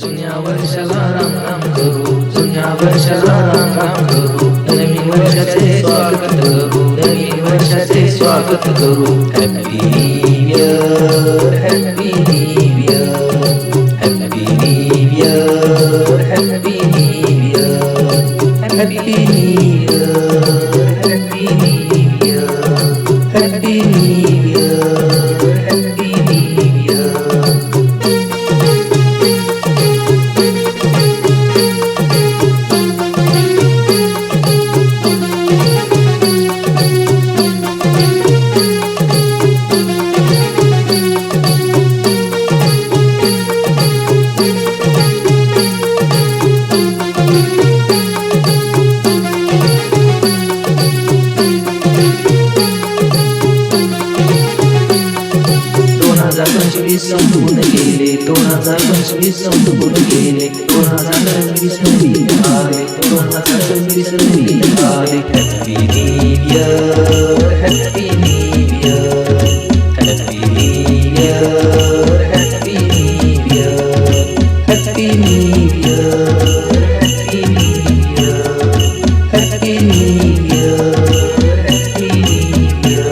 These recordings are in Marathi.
जुन्या वर्षाला राम राम करू, जुन्या वर्षाला राम राम करू, नवीन वर्षाचे स्वागत करू, नवीन वर्षाचे स्वागत करू. Happy new year, happy new year, happy new year, happy new year, happy new year, happy new year, happy new year, happy new year. संपून गेले 2025 संपून गेले 2026 नवीन आले 2026 नवीन आले. Happy new year, happy new year, happy new year, happy new year, happy new year, happy new year, happy new year, happy new year.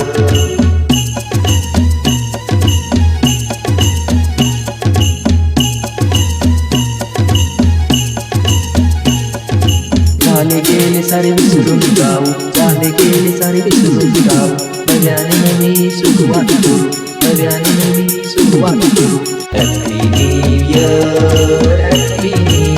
झाले गेले सारे विसरून जाऊ, झाले गेले सारे विसरून जाऊ, नव्याने नवी सुरुवात करू, नव्याने नवी सुरुवात करू. Happy new year, happy new